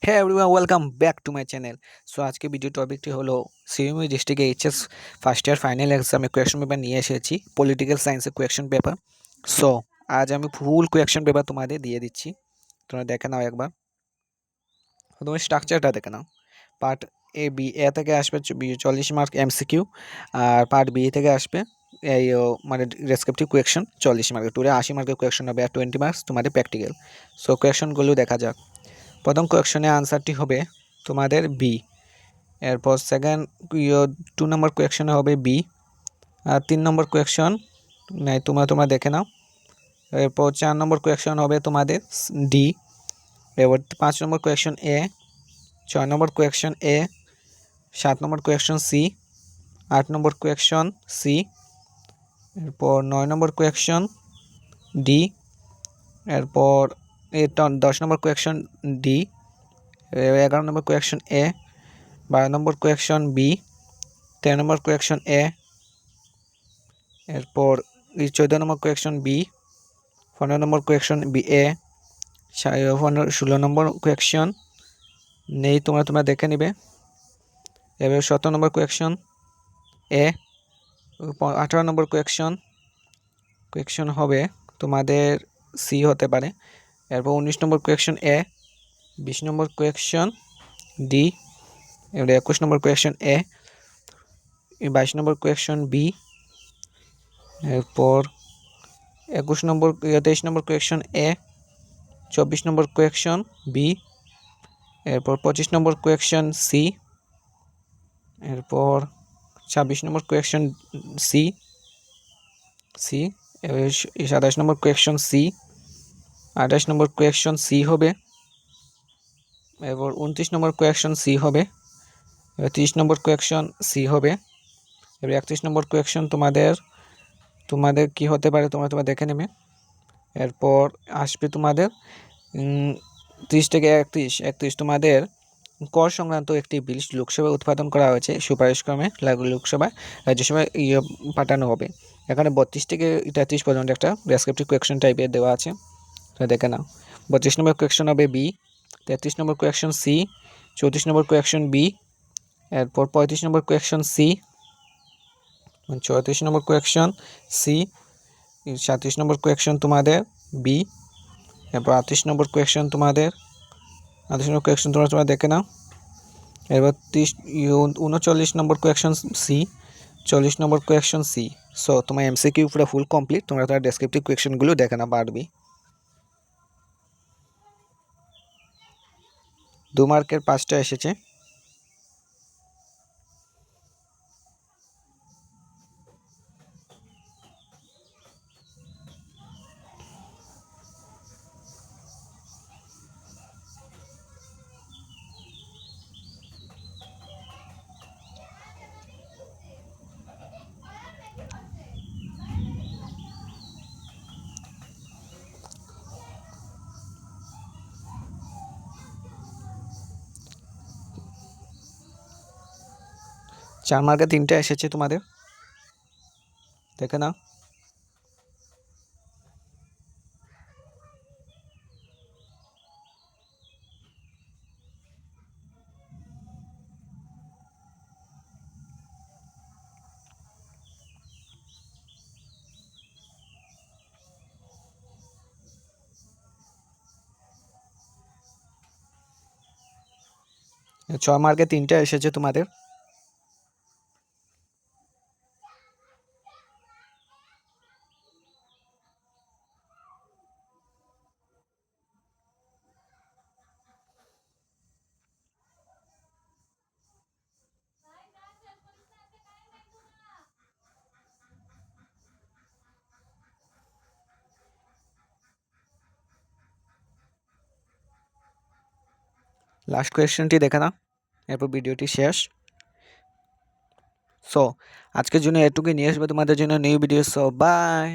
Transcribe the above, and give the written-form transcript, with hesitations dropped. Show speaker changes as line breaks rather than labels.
Hey everyone welcome back to my channel. So আজকে video টপিকটি হলো সিএমইউ ডিস্ট্রিক্টে এইচএস ফার্স্ট ইয়ার ফাইনাল এক্সামে কোয়েশ্চন পেপার নিয়ে এসেছি, পলিটিক্যাল সায়েন্সের কোয়েশ্চন পেপার। সো আজ আমি ফুল কোয়েশ্চন পেপার তোমাদের দিয়ে দিচ্ছি, তোমরা দেখে নাও একবার। তোমার স্ট্রাকচারটা দেখে নাও। পার্ট এ থেকে আসবে 40 মার্ক এমসিকিউ, আর পার্ট বি থেকে আসবে এই মানে ডেসক্রিপটিভ কোয়েশ্চন 40 মার্কের, টুরে 80 মার্কের কোয়েশ্চন হবে, আর 20 মার্কস তোমাদের প্র্যাকটিক্যাল। সো কোয়েশ্চনগুলো দেখা যাক। প্রথম কোয়েশ্চনের আনসারটি হবে তোমাদের বি। এরপর সেকেন্ড 2 নম্বর কোয়েশ্চনে হবে বি, আর 3 নম্বর কোয়েশ্চন নাই তোমরা দেখে নাও। এরপর 4 নম্বর কোয়েশ্চন হবে তোমাদের ডি। এবার 5 নম্বর কোয়েশ্চন এ, 6 নম্বর কোয়েশ্চন এ, 7 নম্বর কোয়েশ্চন সি, 8 নম্বর কোয়েশ্চন সি, এরপর 9 নম্বর কোয়েশ্চন ডি, এরপর 10 নম্বর কোয়েশ্চন ডি, 11 নম্বর কোয়েশ্চন এ, 12 নম্বর কোয়েশ্চন বি, 13 নম্বর কোয়েশ্চন এ, এরপর 14 নম্বর question B, 15 number question B A, 16 number question নেই, তোমরা দেখে নিবে। এবার 17 নম্বর কোয়েশ্চন এ, 18 নম্বর কোয়েশ্চন হবে তোমাদের সি হতে পারে। এরপর 19 নম্বর কোয়েশ্চন এ, 20 নম্বর কোয়েশ্চন ডি, এবার 21 নম্বর কোয়েশ্চন এ, 22 নম্বর কোয়েশ্চন বি, এরপর 23 নম্বর কোয়েশ্চন এ, 24 নম্বর কোয়েশ্চন বি, এরপর 25 নম্বর কোয়েশ্চন সি, এরপর 26 নম্বর কোয়েশ্চন সি, 27 নম্বর কোয়েশ্চন সি, 28 নম্বর কোয়েশ্চন সি হবে, এরপর 29 নম্বর কোয়েশ্চন সি হবে, 30 নম্বর কোয়েশ্চন সি হবে, এবার 31 নম্বর কোয়েশ্চন তোমাদের কি হতে পারে তোমরা দেখে নেবে। এরপর আসবে তোমাদের 30 থেকে 31 তোমাদের কর সংক্রান্ত একটি বিল লোকসভায় উৎপাদন করা হয়েছে, সুপারিশক্রমে লোকসভায় রাজ্যসভায় পাঠানো হবে। এখানে 32 থেকে 33 পর্যন্ত একটা ডেসক্রিপটিভ কোয়েশ্চন টাইপের দেওয়া আছে, দেখে নাও। 32 নম্বর কোয়েশ্চন হবে বি, 33 নম্বর কোয়েশ্চন সি, 34 নম্বর কোয়েশ্চন বি, এরপর 35 নম্বর কোয়েশ্চন সি, 34 নম্বর কোয়েশ্চন সি, 37 নম্বর কোয়েশ্চন তোমাদের বি, এরপর 38 নম্বর কোয়েশ্চন তোমাদের 38 নম্বর কোয়েশ্চন তোমরা দেখে নাও। এবার 39 নম্বর কোয়েশ্চন সি, 40 নম্বর কোয়েশ্চন সি। সো তোমার এমসিকিউ পুরো ফুল কমপ্লিট, তোমরা তার ডেসক্রিপটিভ কোয়েশ্চনগুলো দেখে না পারবি। 2 মার্কের 5টা এসেছে। চার মার্কে 3টা এসেছে তোমাদের, দেখে নাও। ছয় মার্কে 3টা এসেছে তোমাদের। লাস্ট কোয়েশ্চেনটি দেখে নাও, এরপর ভিডিওটি শেষ। সো আজকের জন্য এটুকুই, নিয়ে আসবে তোমাদের জন্য নিউ ভিডিও। So by.